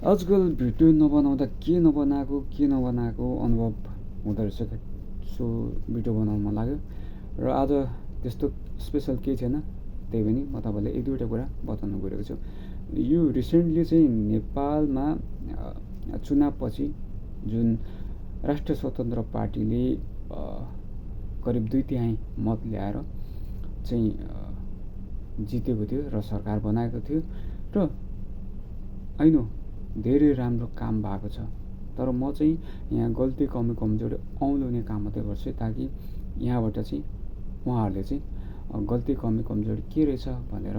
आजकल भिडियो नबनाउँदा के नबनाएको अनुभव हुँदो रहेछ क्या। सो भिडियो बनाउन मन लाग्यो र आज त्यस्तो स्पेसल केही छैन, त्यही पनि म तपाईँलाई एक दुईवटा कुरा बताउन गइरहेको छु। यो रिसेन्टली चाहिँ नेपालमा चुनावपछि जुन राष्ट्रिय स्वतन्त्र पार्टीले करिब 2/3 मत ल्याएर चाहिँ जितेको थियो र सरकार बनाएको थियो र होइन धेरै राम्रो काम भएको छ। तर म चाहिँ यहाँ गल्ती कमी कमजोरी औँल्याउने काम मात्रै गर्छु ताकि यहाँबाट चाहिँ उहाँहरूले चाहिँ गल्ती कमी कमजोरी के रहेछ भनेर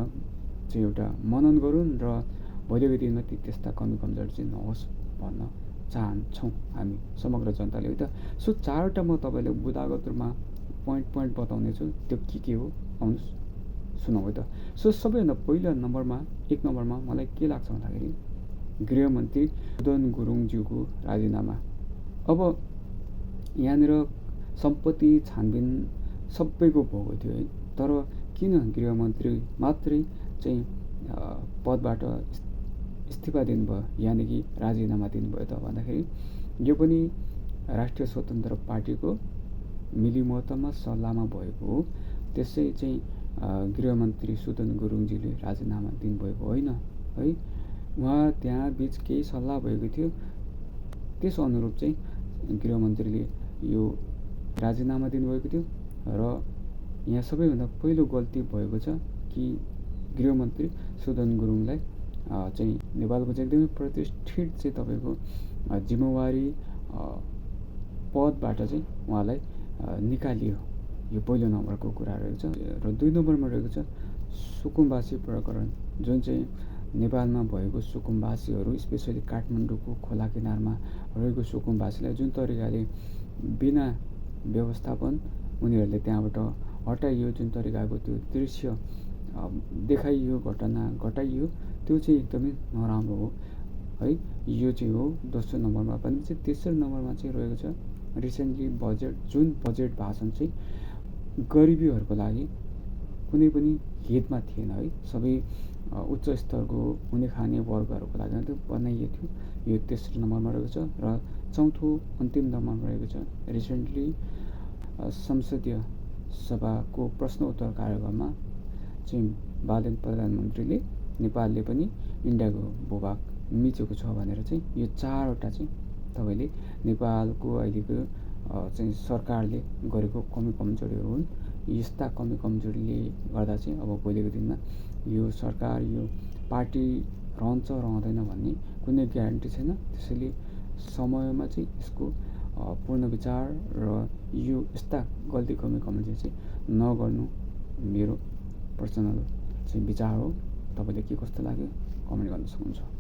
चाहिँ एउटा मनन गरून् र भोलिको दिनमा त्यस्ता कमी कमजोरी चाहिँ नहोस् भन्न चाहन्छौँ हामी समग्र जनताले है त। सो 4वटा म तपाईँलाई बुदागत रूपमा पोइन्ट बताउने छु, त्यो के हो आउनुहोस् सुनौँ है त। सो सबैभन्दा पहिलो नम्बरमा 1 नम्बरमा मलाई के लाग्छ भन्दाखेरि गृहमन्त्री सुदन गुरुङज्यूको राजीनामा। अब यहाँनिर सम्पत्ति छानबिन सबैको भएको थियो है, तर किन गृहमन्त्री मात्रै चाहिँ पदबाट इस्तिफा दिनुभयो, यानि कि राजीनामा दिनुभयो त भन्दाखेरि यो पनि राष्ट्रिय स्वतन्त्र पार्टीको मिलिमतमा सल्लाहमा भएको हो। त्यसै चाहिँ गृहमन्त्री सुदन गुरुङजीले राजीनामा दिनुभएको होइन है। उहाँ त्यहाँ बिच केही सल्लाह भएको थियो, त्यस अनुरूप चाहिँ गृहमन्त्रीले यो राजीनामा दिनुभएको थियो। र यहाँ सबैभन्दा पहिलो गल्ती भएको छ कि गृहमन्त्री सुदन गुरुङलाई चाहिँ नेपालको चाहिँ एकदमै प्रतिष्ठित चाहिँ तपाईँको जिम्मेवारी पदबाट चाहिँ उहाँलाई निकालियो। यो पहिलो नम्बरको कुरा रहेको छ। र 2 नम्बरमा रहेको छ सुकुम्बासी प्रकरण, जुन चाहिँ नेपालमा भएको सुकुम्बासीहरू स्पेसली काठमाडौँको खोला किनारमा रहेको सुकुम्बासीलाई जुन तरिकाले बिना व्यवस्थापन उनीहरूले त्यहाँबाट हटाइयो, जुन तरिकाको त्यो दृश्य देखाइयो, घटना घटाइयो, त्यो चाहिँ एकदमै नराम्रो हो है। यो चाहिँ हो। दोस्रो नम्बरमा पनि चाहिँ तेस्रो नम्बरमा चाहिँ रहेको छ रिसेन्टली जुन बजेट भाषण चाहिँ गरिबीहरूको लागि कुनै पनि हितमा थिएन है, सबै उच्च स्तरको हुने खाने वर्गहरूको लागि मात्रै बनाइएको थियो। यो तेस्रो नम्बरमा रहेको छ। र चौथो अन्तिम नम्बरमा रहेको छ रिसेन्टली संसदीय सभाको प्रश्नोत्तर कार्यक्रममा चाहिँ बालन प्रधानमन्त्रीले नेपालले पनि इन्डियाको भूभाग मिचेको छ भनेर चाहिँ यो 4वटा चाहिँ तपाईँले नेपालको अहिलेको चाहिँ सरकारले गरेको कमी कमजोरीहरू हुन्। यस्ता कमी कमजोरीले गर्दा चाहिँ अब भोलिको दिनमा यो सरकार यो पार्टी रहन्छ रहँदैन भन्ने कुनै ग्यारेन्टी छैन। त्यसैले समयमा चाहिँ यसको पूर्ण विचार र यो यस्ता गल्ती कमी कमजोरी चाहिँ नगर्नु मेरो पर्सनल चाहिँ विचार हो। तपाईँले के कस्तो लाग्यो कमेन्ट गर्न सक्नुहुन्छ।